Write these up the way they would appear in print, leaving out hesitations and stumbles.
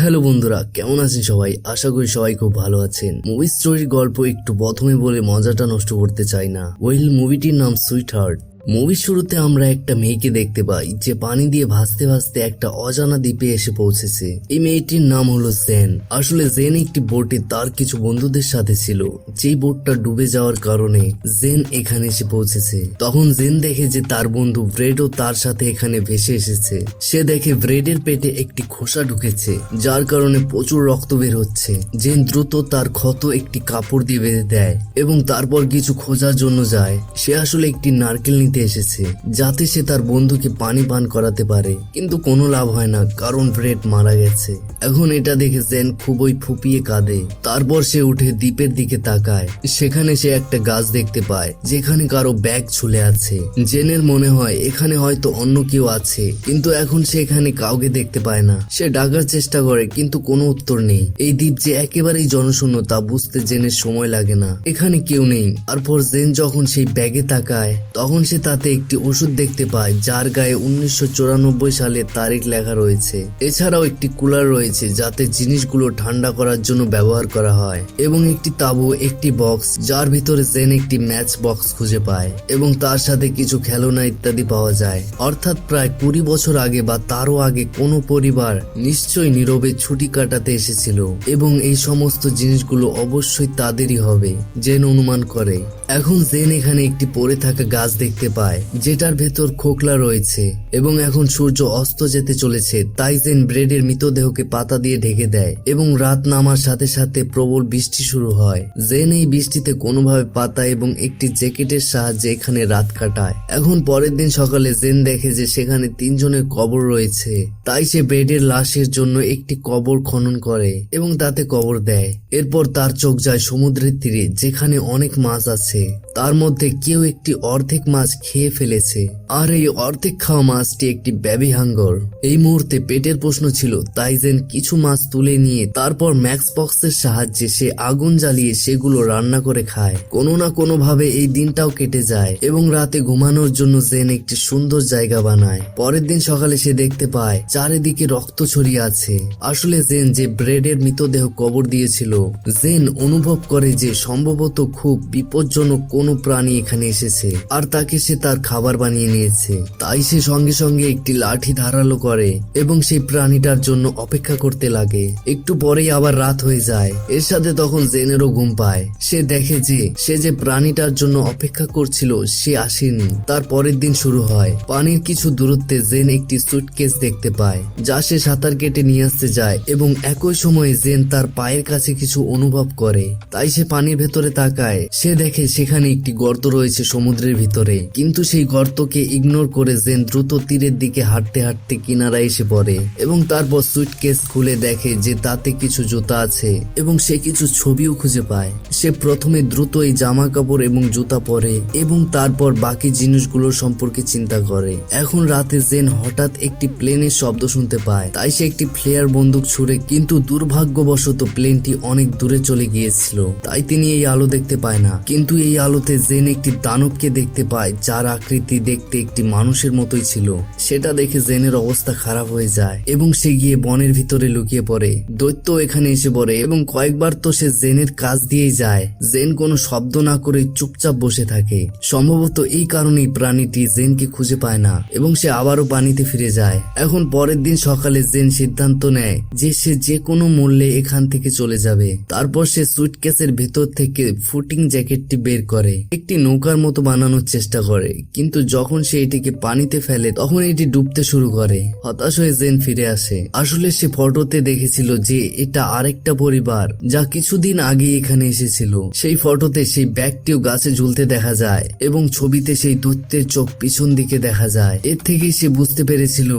Hello বন্ধুরা, কেমন আছেন সবাই? আশা করি সবাই খুব ভালো আছেন। মুভি স্টোরির গল্প একটু প্রথমে বলে মজাটা নষ্ট করতে চাই না। মুভিটির নাম সুইট হার্ট। মুভির শুরুতে আমরা একটা মেয়েকে দেখতে পাই যে পানি দিয়ে ভাসতে ভাসতে একটা অজানা দ্বীপে এসে পৌঁছেছে। এই মেয়েটির নাম হলো জেন। আসলে জেন একটি বোটে তার কিছু বন্ধুদের সাথে ছিল। যেই বোটটা ডুবে যাওয়ার কারণে জেন এখানে এসে পৌঁছেছে। তখন জেন দেখে যে তার বন্ধু ব্রেডও তার সাথে এখানে ভেসে এসেছে। সে দেখে ব্রেডের পেটে একটি খোসা ঢুকেছে, যার কারণে প্রচুর রক্ত বের হচ্ছে। জেন দ্রুত তার ক্ষত একটি কাপড় দিয়ে বেঁধে দেয় এবং তারপর কিছু খোঁজার জন্য যায়। সে আসলে একটি নারকেল নিতে এসেছে যাতে সে তার বন্ধুকে পানি পান করাতে পারে, কিন্তু কোনো লাভ হয় না কারণ ব্রেড মারা গেছে। এখন এটা দেখে জেন খুবই ফুপিয়ে কাঁদে। তারপর সে উঠে দ্বীপের দিকে তাকায়। সেখানে সে একটা গাছ দেখতে পায় যেখানে কারো ব্যাগ ঝুলে আছে। জেনের মনে হয় এখানে হয়তো অন্য কেউ আছে, কিন্তু এখন সে এখানে কাউকে দেখতে পায় না। সে ডাকার চেষ্টা করে কিন্তু কোনো উত্তর নেই। এই দ্বীপ যে একেবারেই জনশূন্য তা বুঝতে জেনের সময় লাগে না। এখানে কেউ নেই। তারপর জেন যখন সেই ব্যাগে তাকায় তখন সে তাতে একটি ওষুধ দেখতে পায় যার গায়ে 1994 সালের তারিখ লেখা রয়েছে। এছাড়াও একটি কুলার রয়েছে যাতে জিনিসগুলো ঠান্ডা করার জন্য ব্যবহার করা হয়, এবং একটি তাঁবু, একটি বক্স যার ভিতরে জেন একটি ম্যাচ বক্স খুঁজে পায় এবং তার সাথে কিছু খেলনা ইত্যাদি পাওয়া যায়। অর্থাৎ প্রায় 20 বছর আগে বা তারও আগে কোনো পরিবার নিশ্চয়ই নীরবে ছুটি কাটাতে এসেছিল এবং এই সমস্ত জিনিসগুলো অবশ্যই তাদেরই হবে, জেন অনুমান করে। এখন জেন এখানে একটি পড়ে থাকা গাছ দেখতে পায় যেটার ভেতর খোকলা রয়েছে এবং এখন সূর্য অস্ত যেতে চলেছে, তাই জেন ব্রেডের মৃতদেহকে পাতা দিয়ে ঢেকে দেয় এবং রাত নামার সাথে সাথে প্রবল বৃষ্টি শুরু হয়। জেন এই বৃষ্টিতে কোনোভাবে পাতা এবং একটি জ্যাকেটের সাহায্যে এখানে রাত কাটায়। এখন পরের দিন সকালে জেন দেখে যে সেখানে 3 জনের কবর রয়েছে, তাই সে ব্রেডের লাশের জন্য একটি কবর খনন করে এবং তাতে কবর দেয়। এরপর তার চোখ যায় সমুদ্রের তীরে যেখানে অনেক মাছ আছে। তার মধ্যে কেউ একটি অর্ধেক মাছ খেয়ে ফেলেছে, আর এই অর্ধেক খাওয়া মাছটি একটি বেবি হাঙ্গর। এই মুহূর্তে পেটের প্রশ্ন ছিল, তাই জেন কিছু মাছ তুলে নিয়ে তারপর ম্যাক্স বক্সের সাহায্যে সে আগুন জ্বালিয়ে সেগুলো রান্না করে খায়। কোনো না কোনো ভাবে এই দিনটাও কেটে যায় এবং রাতে ঘুমানোর জন্য জেন একটি সুন্দর জায়গা বানায়। পরের দিন সকালে সে দেখতে পায় চারিদিকে রক্ত ছড়িয়ে আছে। আসলে জেন যে ব্রেডের মৃতদেহ কবর দিয়েছিল, জেন অনুভব করে যে সম্ভবত খুব বিপজ্জনক কোনো প্রাণী এখানে এসেছে আর তাকে সে তার খাবার বানিয়ে নিয়েছে। তাই সে সঙ্গে সঙ্গে একটি লাঠি ধারালো করে এবং সেই প্রাণীটার জন্য অপেক্ষা করতে লাগে। একটু পরেই আবার রাত হয়ে যায়। এর সাথে তখন জেনেরও ঘুম পায়। সে দেখে যে সে যে প্রাণীটার জন্য অপেক্ষা করছিল সে আসেনি। তার পরের দিন শুরু হয়। পানির কিছু দূরত্বে জেন একটি সুটকেস দেখতে পায় যা সে সাঁতার কেটে নিয়ে আসতে যায় এবং একই সময়ে জেন তার পায়ের কাছে কিছু অনুভব করে। তাই সে পানির ভেতরে তাকায়। সে দেখে সেখানে একটি গর্ত রয়েছে সমুদ্রের ভিতরে, কিন্তু সেই গর্তকে ইগনোর করে জেন দ্রুত তীরের দিকে হাঁটতে হাঁটতে কিনারায় এসে পড়ে এবং তারপর সুটকেস খুলে দেখে যে তাতে কিছু জুতা আছে এবং সে কিছু ছবিও খুঁজে পায়। সে প্রথমে দ্রুত এই জামা কাপড় এবং জুতা পরে এবং তারপর বাকি জিনিসগুলোর সম্পর্কে চিন্তা করে। এখন রাতে জেন হঠাৎ একটি প্লেনের শব্দ শুনতে পায়, তাই সে একটি ফ্লেয়ার বন্দুক ছুড়ে, কিন্তু দুর্ভাগ্যবশত প্লেনটি অনেক দূরে চলে গিয়েছিল, তাই তিনি এই আলো দেখতে পায় না। কিন্তু এই আলোতে জেন একটি দানবকে দেখতে পায় যার আকৃতি দেখতে একটি মানুষের মতোই ছিল। সেটা দেখে জেনের অবস্থা খারাপ হয়ে যায় এবং সে গিয়ে বনের ভিতরে লুকিয়ে পড়ে। দৈত্য এখানে এসে পড়ে এবং কয়েকবার তো সে জেনের কাছ দিয়েই যায়। জেন কোনো শব্দ না করে চুপচাপ বসে থাকে। সম্ভবত এই কারণেই প্রাণীটি জেনকে খুঁজে পায় না এবং সে আবারও পানিতে ফিরে যায়। এখন পরের দিন সকালে জেন সিদ্ধান্ত নেয় যে সে যে কোনো মূল্যে এখান থেকে চলে যাবে। তারপর সে সুটকেসের ভেতর থেকে ফুটিং জ্যাকেটটি বের করে একটি নৌকার মতো বানানোর চেষ্টা করে, কিন্তু যখন সে এটিকে পানিতে ফেলে তখন এটি ডুবতে শুরু করে। হতাশ হয়ে জেন ফিরে আসে। আসলে সে ফটোতে দেখেছিল যে এটা আরেকটা পরিবার যা কিছুদিন আগে এখানে এসেছিল। সেই ফটোতে সেই ব্যাগটিও গাছে ঝুলতে দেখা যায় এবং ছবিতে সেই দৈত্যের চোখ পিছন দিকে দেখা যায়। এর থেকেই সে বুঝতে পেরেছিল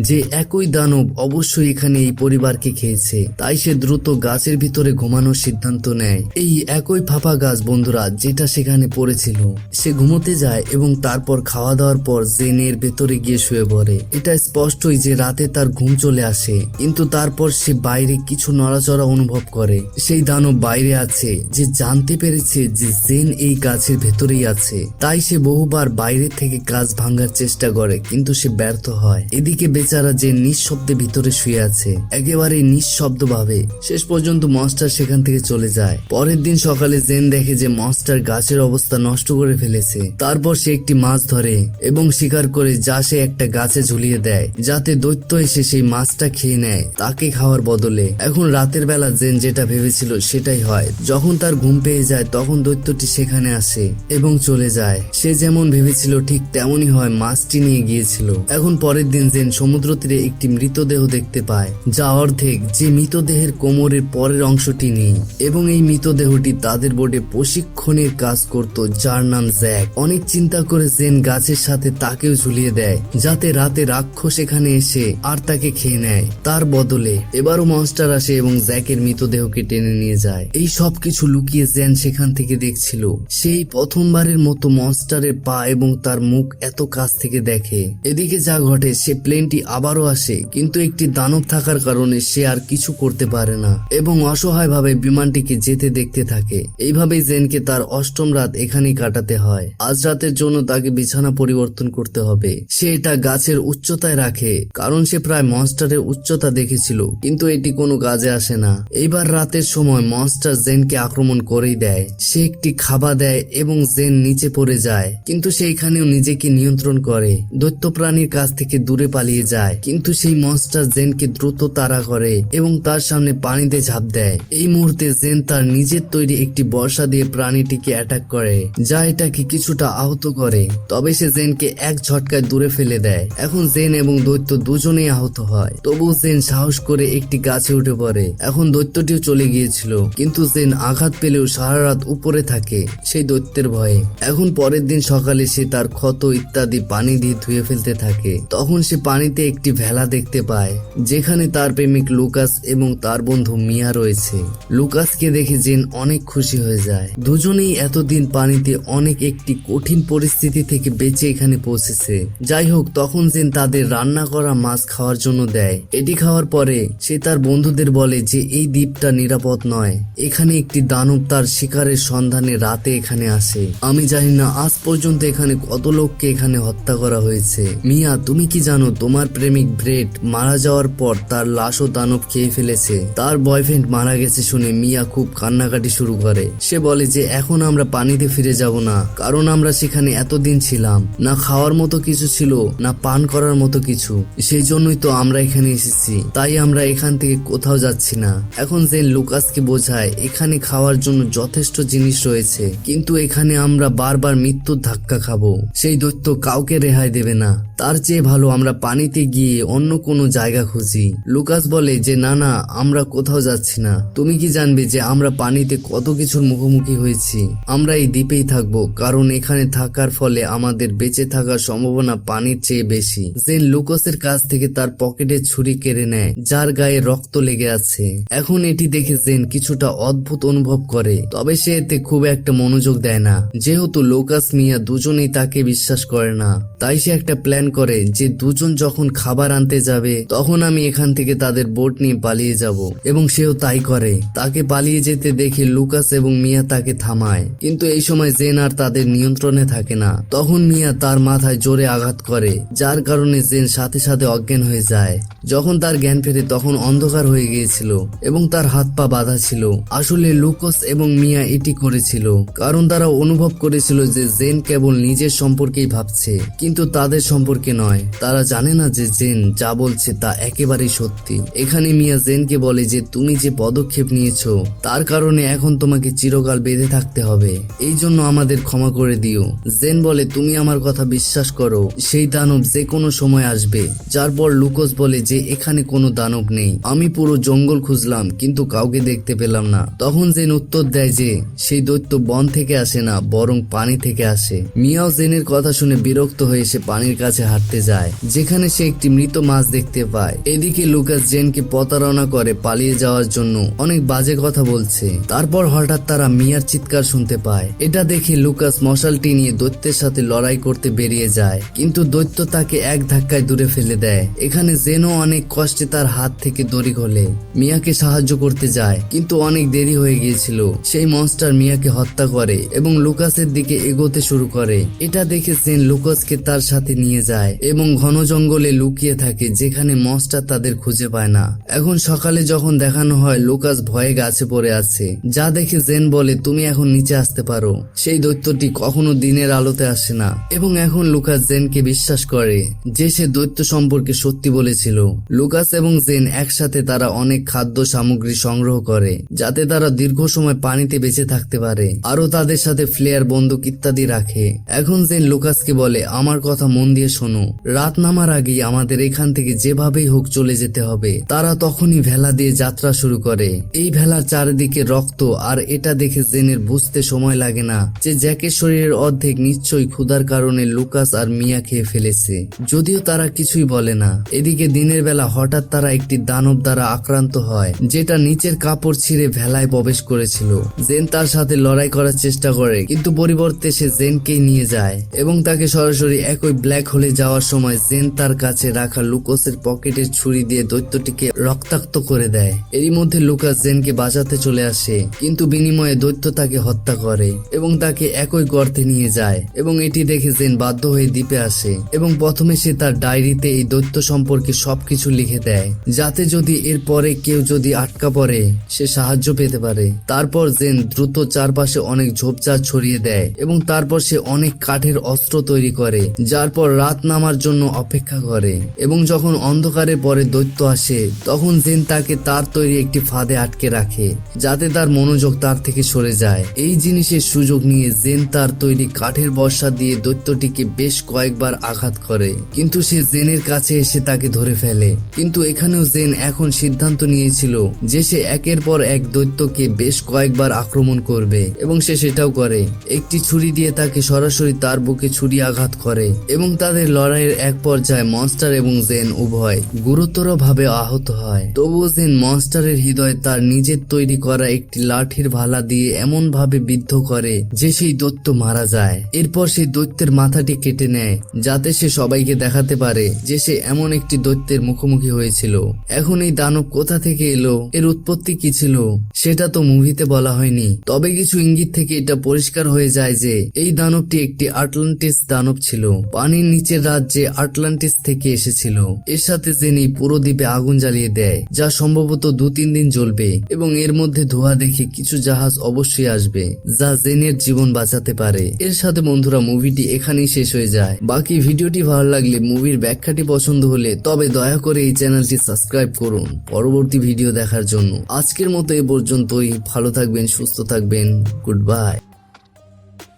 যে একই দানব অবশ্যই এখানে এই পরিবারকে খেয়েছে। তাই সে দ্রুত গাছের ভিতরে ঘুমানোর সিদ্ধান্ত নেয়। এই একই ফাঁপা গাছ বন্ধুরা, যেটা সেখানে পড়েছিল। সে ঘুমোতে যায় এবং তারপর খাওয়া দাওয়ার পর জেনের ভেতরে গিয়ে শুয়ে পড়ে। এটা স্পষ্টই যে রাতে তার ঘুম চলে আসে, কিন্তু তারপর সে বাইরে কিছু নড়াচড়া অনুভব করে। সেই দানব বাইরে আছে, যে জানতে পেরেছে যে জেন এই গাছের ভেতরেই আছে। তাই সে বহুবার বাইরে থেকে গাছ ভাঙার চেষ্টা করে, কিন্তু সে ব্যর্থ হয়। এদিকে বেচারা জেন নিঃশব্দে ভিতরে শুয়ে আছে, একেবারে নিঃশব্দ ভাবে। শেষ পর্যন্ত মনস্টার সেখান থেকে চলে যায়। পরের দিন সকালে জেন দেখে যে মনস্টার গাছের অবস্থা নষ্ট করে ফেলেছে। তারপর সে একটি মাছ ধরে এবং শিকার করে যা সে একটা গাছে ঝুলিয়ে দেয়, যাতে দৈত্য এসে সেই মাছটা খেয়ে নেয় তাকে খাওয়ার বদলে। এখন রাতের বেলা জেন যেটা ভেবেছিল সেটাই হয়। যখন তার ঘুম পেয়ে যায় তখন দৈত্যটি সেখানে আসে এবং চলে যায়। সে যেমন ভেবেছিল ঠিক তেমনই হয়, মাছটি নিয়ে গিয়েছিল। এখন পরের দিন জেন সমুদ্র তীরে একটি মৃতদেহ দেখতে পায়, যা অর্ধেক, যে মৃতদেহের কোমরের পরের অংশটি নেই। এবং এই মৃতদেহটি তাদের বোর্ডে প্রশিক্ষণের কাজ করত, যার নাম জ্যাক। অনেক চিন্তা করে জেন গাছের সাথে তাকেও ঝুলিয়ে দেয়, যাতে রাতে রাক্ষস এখানে এসে আর তাকে খেয়ে নেয়। তার বদলে এবারও মনস্টার আসে এবং জ্যাকের মৃতদেহকে টেনে নিয়ে যায়। এই সব কিছু লুকিয়ে জেন সেখান থেকে দেখছিল। সেই প্রথমবারের মতো মনস্টারের পা এবং তার মুখ এত কাছ থেকে দেখে। এদিকে যা ঘটে, সে প্লেনটি আবারও আসে, কিন্তু একটি দানব থাকার কারণে সে আর কিছু করতে পারে না এবং অসহায়ভাবে বিমানটিকে যেতে দেখতে থাকে। এইভাবেই জেনকে তার অষ্টম রাত এখানেই কাটাতে হয়। আজ রাতের জন্য তাকে বিছানা পরিবর্তন করতে হবে। সে এটা গাছের উচ্চতায় রাখে, কারণ সে প্রায় মনস্টারের উচ্চতা দেখেছিল, কিন্তু এটি কোনো কাজে আসে না। এইবার রাতের সময় মনস্টার জেনকে আক্রমণ করেই দেয়। সে একটি খাবার দেয় এবং জেন নিচে পড়ে যায়, কিন্তু সে এখানেও নিজেকে নিয়ন্ত্রণ করে, দৈত্য প্রাণীর কাছ থেকে দূরে পালিয়ে যায়। কিন্তু সেই মনস্টার জেনকে দ্রুত তাড়া করে এবং তার সামনে পানিতে ঝাঁপ দেয়। এই মুহূর্তে জেন তার নিজের তৈরি একটি বর্ষা দিয়ে প্রাণীটিকে অ্যাটাক করে, যা এটাকে কিছুটা আহত করে। তবে সে জেনকে এক ঝটকায় দূরে ফেলে দেয়। এখন জেন এবং দৈত্য দুজনেই আহত হয়। তবু জেন সাহস করে একটি গাছে উঠে পড়ে। এখন দৈত্যটিও চলে গিয়েছিল, কিন্তু জেন আঘাত পেলেও সারা রাত উপরে থাকে সেই দৈত্যের ভয়ে। এখন পরের দিন সকালে সে তার ক্ষত ইত্যাদি পানি দিয়ে ধুয়ে ফেলতে থাকে। তখন সে পানিতে একটি ভেলা দেখতে পায়, যেখানে তার প্রেমিক লুকাস এবং তার বন্ধু মিয়া রয়েছে। লুকাসকে দেখে জেন অনেক খুশি হয়ে যায়। দুজনেই এতদিন পানিতে অনেক একটি কঠিন পরিস্থিতি থেকে বেঁচে এখানে পৌঁছেছে। যাই হোক, তখন জেন তাদের রান্না করা মাছ খাওয়ার জন্য দেয়। এটি খাওয়ার পরে সে তার বন্ধুদের বলে যে এই দ্বীপটা নিরাপদ নয়। এখানে একটি দানব তার শিকারের সন্ধানে রাতে এখানে আসে। আমি জানি না আজ পর্যন্ত এখানে কত লোককে এখানে হত্যা করা হয়েছে। মিয়া, তুমি কি জানো তোমার প্রেমিক ব্রেড মারা যাওয়ার পর তার লাশও দানব খেয়ে ফেলেছে? তার বয়ফ্রেন্ড মারা গেছে শুনে মিয়া খুব কান্নাকাটি শুরু করে। সে বলে যে এখন আমরা পানিতে ফিরে যাব না, কারণ আমরা সেখানে এতদিন ছিলাম, না খাওয়ার মতো কিছু ছিল না পান করার মতো কিছু। সেই জন্যই তো আমরা এখানে এসেছি, তাই আমরা এখান থেকে কোথাও যাচ্ছি না। এখন জেন লুকাসকে বোঝায় এখানে খাওয়ার জন্য যথেষ্ট জিনিস রয়েছে, কিন্তু এখানে আমরা বারবার মৃত্যুর ধাক্কা খাবো। সেই দৈত্য কাউকে রেহাই দেবে না। তার চেয়ে ভালো আমরা পানিতে গিয়ে অন্য কোনো জায়গা খুঁজি। লুকাস বলে যে না না, আমরা কোথাও যাচ্ছি না। তুমি কি জানবে যে আমরা পানিতে কত কিছুর মুখোমুখি হয়েছি? আমরা এই দ্বীপেই থাকবো, কারণ এখানে থাকার ফলে আমাদের বেঁচে থাকার সম্ভাবনা পানির চেয়ে বেশি। জেন লুকাসের কাছ থেকে তার পকেটে ছুরি কেড়ে নেয়, যার গায়ে রক্ত লেগে আছে। এখন এটি দেখে জেন কিছুটা অদ্ভুত অনুভব করে, তবে সে এতে খুব একটা মনোযোগ দেয় না। যেহেতু লুকাস মিয়া দুজনেই তাকে বিশ্বাস করে না, তাই সে একটা প্ল্যান করে যে দুজন যখন খাবার আনতে যাবে তখন আমি এখান থেকে তাদের বোট নিয়ে পালিয়ে যাব। এবং সেও তাই করে। তাকে পালিয়ে যেতে দেখে লুকাস এবং মিয়া তাকে থামায়, কিন্তু এই সময় জেন আর তাদের নিয়ন্ত্রণে থাকে না। তখন মিয়া তার মাথায় জোরে আঘাত করে, যার কারণে জেন সাথে সাথে অজ্ঞান হয়ে যায়। যখন তার জ্ঞান ফেরে তখন অন্ধকার হয়ে গিয়েছিল এবং তার হাত পা বাঁধা ছিল। আসলে লুকাস এবং মিয়া এটি করেছিল কারণ তারা অনুভব করেছিল যে জেন কেবল নিজের সম্পর্কেই ভাবছে, কিন্তু তাদের সম্পর্কে নয়। তারা জানে না যে জেন যা বলছে তা একেবারেই সত্যি। এখানে মিয়া জেনকে বলে যে তুমি যে পদক্ষেপ নিয়েছো তার কারণে এখন তোমাকে চিরকাল বেঁধে থাকতে হবে, এই জন্য আমাদের ক্ষমা করে দিও। জেন বলে তুমি আমার কথা বিশ্বাস করো, সেই দানব যে কোনো সময় আসবে। যার পর লুকাস বলে যে এখানে কোনো দানব নেই, আমি পুরো জঙ্গল খুঁজলাম কিন্তু কাউকে দেখতে পেলাম না। তখন জেন উত্তর দেয় যে সেই দৈত্য বন থেকে আসে না, বরং পানি থেকে আসে। মিয়াও জেনের কথা শুনে বিরক্ত হয়ে সে পানির কাছে হাঁটতে যায়, যেখানে সে একটি মৃত মাছ দেখতে পায়। এদিকে লুকাস জেনকে প্রতারণা করে পালিয়ে যাওয়ার জন্য অনেক বাজে কথা বলছে। তারপর হঠাৎ তারা মিয়ার চিৎকার শুনতে দেখতে পায়। এটা দেখে লুকাস মশালটি নিয়ে দৈত্যের সাথে লড়াই করতে বেরিয়ে যায়, কিন্তু দৈত্য তাকে এক ধাক্কায় দূরে ফেলে দেয়। এখানে জেনও অনেক কষ্টে তার হাত থেকে দড়ি খোলে, মিয়াকে সাহায্য করতে যায়, কিন্তু অনেক দেরি হয়ে গিয়েছিল। সেই মনস্টার মিয়াকে হত্যা করে এবং লুকাসের দিকে এগোতে শুরু করে। এটা দেখে জেন লুকাসকে তার সাথে নিয়ে যায় এবং ঘন জঙ্গলে লুকিয়ে থাকে, যেখানে মনস্টার তাদের খুঁজে পায় না। এখন সকালে যখন দেখানো হয় লুকাস ভয়ে গাছে পড়ে আছে, যা দেখে জেন বলে তুমি এখন নিচে আসতে পারো। সেই দৈত্যটি কখনো দিনের আলোতে আসে না এবং এখন লুকাস জেনকে বিশ্বাস করে যে সে দৈত্য সম্পর্কে সত্যি বলেছিল। লুকাস এবং জেন একসাথে তারা অনেক খাদ্য সামগ্রী সংগ্রহ করে, যাতে তারা দীর্ঘ সময় পানিতে বেঁচে থাকতে পারে। আরো তাদের সাথে ফ্লেয়ার, বন্দুক ইত্যাদি রাখে। এখন জেন লুকাসকে বলে আমার কথা মন দিয়ে শোনো, রাত নামার আগেই আমাদের এখান থেকে যেভাবেই হোক চলে যেতে হবে। তারা তখনই ভেলা দিয়ে যাত্রা শুরু করে। এই ভেলার চারিদিকে রক্ত, আর এটা দেখে জেনের বুঝতে সময় লাগে না যে জ্যাকের শরীরের অর্ধেক নিশ্চয়ই ক্ষুধার কারণে লুকাস আর মিয়া খেয়ে ফেলেছে, যদিও তারা কিছুই বলে না। এদিকে দিনের বেলা হঠাৎ তারা একটি দানব দ্বারা আক্রান্ত হয়, যেটা নিচের কাপড় ছিঁড়ে ভেলায় প্রবেশ করেছিল। জেন তার সাথে লড়াই করার চেষ্টা করে, কিন্তু পরিবর্তে সে জেনকেই নিয়ে যায় এবং তাকে সরাসরি একই ব্ল্যাক হোলে যাওয়ার সময় জেন তার কাছে রাখা লুকাসের পকেটের ছুরি দিয়ে দৈত্যটিকে রক্তাক্ত করে দেয়। এরই মধ্যে লুকাস জেনকে বাঁচাতে চলে আসে, কিন্তু বিনিময়ে দৈত্য তাকে হত্যা করে এবং তাকে একই গর্তে নিয়ে যায়। এবং এটি দেখে জেন বাধ্য হয়ে দ্বীপে আসে এবং প্রথমে সে তার ডায়েরিতে এই দৈত্য সম্পর্কে সবকিছু লিখে দেয়, যাতে যদি এর পরে কেউ যদি আটকা পড়ে সে সাহায্য পেতে পারে। তারপর জেন দ্রুত চারপাশে অনেক ঝোপঝাড় ছড়িয়ে দেয় এবং তারপর সে অনেক কাঠের অস্ত্র তৈরি করে, যার পর রাত নামার জন্য অপেক্ষা করে। এবং যখন অন্ধকারের পরে দৈত্য আসে, তখন জেন তাকে তার তৈরি একটি ফাঁদে আটকে রাখে, যাতে তার মনোযোগ তার থেকে সরে যায়। এই জিনিসের সুযোগ নিয়ে জেন তার তৈরি কাঠের বর্ষা দিয়ে দৈত্যটিকে বেশ কয়েকবার আঘাত করে, কিন্তু সে জেনের কাছে এসে তাকে ধরে ফেলে। কিন্তু এখানেও জেন এখন সিদ্ধান্ত নিয়েছিল যে সে একের পর এক দৈত্যকে বেশ কয়েকবার আক্রমণ করবে, এবং সে সেটাও করে। একটি ছুরি দিয়ে তাকে সরাসরি তার বুকে ছুরি আঘাত করে এবং তাদের লড়াইয়ের এক পর্যায়ে মনস্টার এবং জেন উভয় গুরুতর ভাবে আহত হয়। তবুও জেন মনস্টারের হৃদয়ে তার নিজের তৈরি করা একটি লাঠির ভালা দিয়ে এমন ভাবে বিদ্ধ করে যে সেই দৈত্য মারা যায়। এরপর সেই দৈত্যের মাথাটি কেটে নেয়, যাতে সে সবাইকে দেখাতে পারে যে সে এমন একটি দৈত্যের মুখোমুখি হয়েছিল। এখন এই দানব কোথা থেকে এলো, এর উৎপত্তি কি ছিল সেটা তো মুভিতে বলা হয়নি, তবে কিছু ইঙ্গিত থেকে এটা পরিষ্কার হয়ে যায় যে এই দানবটি একটি আটলান্টিস দানব ছিল, পানির নিচের রাজ্যে আটলান্টিস থেকে এসেছিল। এর সাথে জেন এই পুরো দ্বীপে আগুন জ্বালিয়ে দেয়, যা সম্ভবত 2-3 দিন জ্বলবে এবং এর মধ্যে ধোঁয়া দেখে কিছু জাহাজ অবশ্যই আসবে, যা জেনের জীবন বাঁচাতে পারে। এর সাথে বন্ধুরা মুভিটি এখানেই শেষ হয়ে যায়। বাকি ভিডিওটি ভালো লাগলে, মুভির ব্যাখ্যাটি পছন্দ হলে তবে দয়া করে এই চ্যানেলটি সাবস্ক্রাইব করুন পরবর্তী ভিডিও দেখার জন্য। আজকের মতো এ পর্যন্তই। ভালো থাকবেন, সুস্থ থাকবেন, গুড বাই।